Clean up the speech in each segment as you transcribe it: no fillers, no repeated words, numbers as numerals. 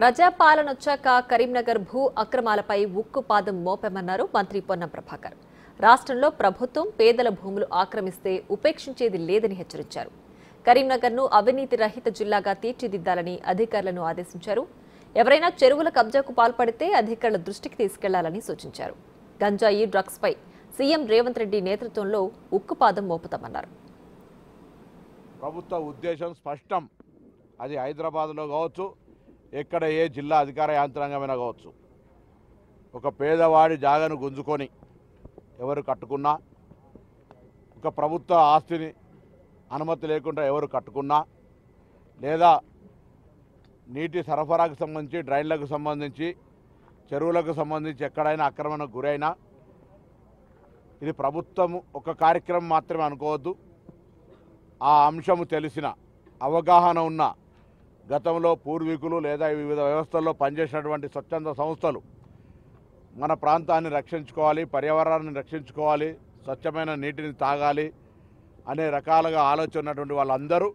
ప్రజాపాలనొచ్చాక కరీంనగర్ భూ అక్రమాలపై ఉక్కుపాదం మోపామన్నారు మంత్రి పొన్నం ప్రభాకర్. రాష్ట్రంలో ప్రభుత్వం పేదల భూములు ఆక్రమిస్తే ఉపేక్షించేది లేదని హెచ్చరించారు. కరీంనగర్ను అవినీతి రహిత జిల్లాగా తీర్చిదిద్దాలని అధికారులను ఆదేశించారు. ఎవరైనా చెరువుల కబ్జాకు పాల్పడితే అధికారుల దృష్టికి తీసుకెళ్లాలని సూచించారు. గంజాయి, డ్రగ్స్పై సీఎం రేవంత్ రెడ్డి నేతృత్వంలో ఉక్కుపాదం మోపుతామన్నారు. ప్రభుత్వ ఉద్దేశం స్పష్టం. అది హైదరాబాద్లో కావచ్చు, ఎక్కడ ఏ జిల్లా అధికార యంత్రాంగమైనా కావచ్చు, ఒక పేదవాడి జాగను గుంజుకొని ఎవరు కట్టుకున్నా, ఒక ప్రభుత్వ ఆస్తిని అనుమతి లేకుండా ఎవరు కట్టుకున్నా, లేదా నీటి సరఫరాకు సంబంధించి, డ్రైన్లకు సంబంధించి, చెరువులకు సంబంధించి ఎక్కడైనా ఆక్రమణకు గురైనా ఇది ప్రభుత్వం ఒక కార్యక్రమం మాత్రమే అనుకోవద్దు. ఆ అంశము తెలిసిన, అవగాహన ఉన్న, గతంలో పూర్వీకులు లేదా వివిధ వ్యవస్థల్లో పనిచేసినటువంటి స్వచ్ఛంద సంస్థలు మన ప్రాంతాన్ని రక్షించుకోవాలి, పర్యావరణాన్ని రక్షించుకోవాలి, స్వచ్ఛమైన నీటిని తాగాలి అనే రకాలుగా ఆలోచన ఉన్నటువంటి వాళ్ళందరూ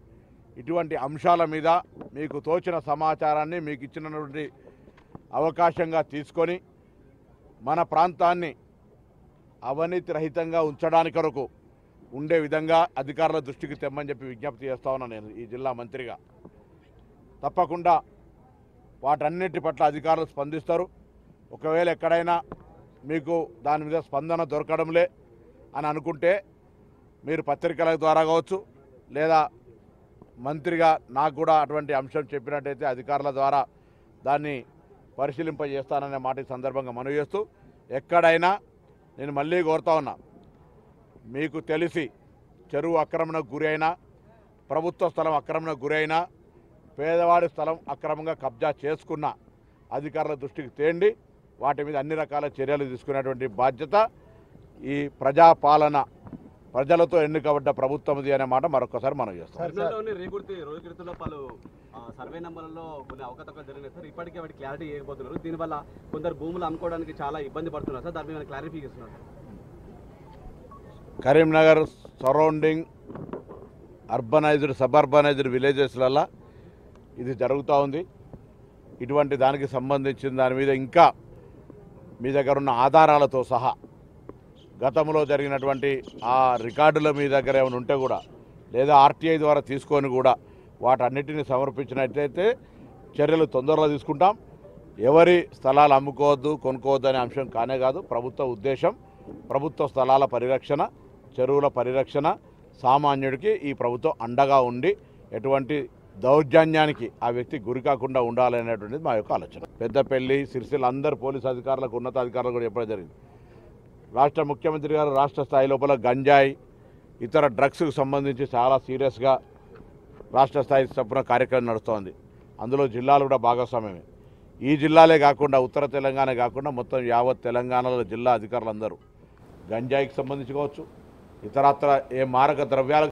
ఇటువంటి అంశాల మీద మీకు తోచిన సమాచారాన్ని మీకు ఇచ్చినటువంటి అవకాశంగా తీసుకొని మన ప్రాంతాన్ని అవినీతి రహితంగా ఉంచడానికి కొరకు ఉండే విధంగా అధికారుల దృష్టికి తెమ్మని చెప్పి విజ్ఞప్తి చేస్తా ఉన్నాను నేను ఈ జిల్లా మంత్రిగా. తప్పకుండా వాటన్నిటి పట్ల అధికారులు స్పందిస్తారు. ఒకవేళ ఎక్కడైనా మీకు దాని మీద స్పందన దొరకడంలే అని అనుకుంటే మీరు పత్రికల ద్వారా కావచ్చు, లేదా మంత్రిగా నాకు కూడా అటువంటి అంశం చెప్పినట్టయితే అధికారుల ద్వారా దాన్ని పరిశీలింపజేస్తాననే మాట ఈ సందర్భంగా మనవి చేస్తూ, ఎక్కడైనా నేను మళ్ళీ కోరుతా ఉన్నా, మీకు తెలిసి చెరువు ఆక్రమణకు గురి అయినా, ప్రభుత్వ స్థలం ఆక్రమణకు గురి అయినా, పేదవాడి స్థలం అక్రమంగా కబ్జా చేసుకున్న అధికారుల దృష్టికి తేండి. వాటి మీద అన్ని రకాల చర్యలు తీసుకునేటువంటి బాధ్యత ఈ ప్రజాపాలన, ప్రజలతో ఎన్నుకబడ్డ ప్రభుత్వంది అనే మాట మరొకసారి మనం చేస్తాం. సర్వే నెంబర్లలో కొన్ని అవకతవకలు జరిగినాయి సార్. ఇప్పటికే వాటి క్లారిటీ ఇవ్వబోతున్నారు. దీనివల్ల కొందరు భూములు అమ్ముకోవడానికి చాలా ఇబ్బంది పడుతున్నారు సార్. దాని మీద క్లారిఫై చేస్తున్నారు సార్. కరీంనగర్ సరౌండింగ్ అర్బనైజ్డ్, సబర్బనైజ్డ్ విలేజెస్లలో ఇది జరుగుతూ ఉంది. ఇటువంటి దానికి సంబంధించిన దాని మీద ఇంకా మీ దగ్గర ఉన్న ఆధారాలతో సహా గతంలో జరిగినటువంటి ఆ రికార్డుల మీ దగ్గర ఏమైనా ఉంటే కూడా, లేదా ఆర్టీఐ ద్వారా తీసుకొని కూడా వాటన్నిటిని సమర్పించినట్లయితే చర్యలు తొందరలో తీసుకుంటాం. ఎవరి స్థలాలు అమ్ముకోవద్దు, కొనుక్కోవద్దు అనే అంశం కానే కాదు. ప్రభుత్వ ఉద్దేశం ప్రభుత్వ స్థలాల పరిరక్షణ, చెరువుల పరిరక్షణ, సామాన్యుడికి ఈ ప్రభుత్వం అండగా ఉండి ఎటువంటి దౌర్జన్యానికి ఆ వ్యక్తి గురి కాకుండా ఉండాలనేటువంటిది మా యొక్క ఆలోచన. పెద్దపల్లి, సిరిసిల్ల అందరు పోలీసు అధికారులకు, ఉన్నతాధికారులకు కూడా చెప్పడం జరిగింది. రాష్ట్ర ముఖ్యమంత్రి గారు రాష్ట్ర స్థాయి లోపల గంజాయి, ఇతర డ్రగ్స్కు సంబంధించి చాలా సీరియస్గా రాష్ట్ర స్థాయి తప్పున కార్యక్రమం నడుస్తోంది. అందులో జిల్లాలు కూడా భాగస్వామ్యమే. ఈ జిల్లాలే కాకుండా ఉత్తర తెలంగాణ కాకుండా మొత్తం యావత్ తెలంగాణలో జిల్లా అధికారులందరూ గంజాయికి సంబంధించి కావచ్చు, ఇతరత్ర ఏ మారక ద్రవ్యాలకు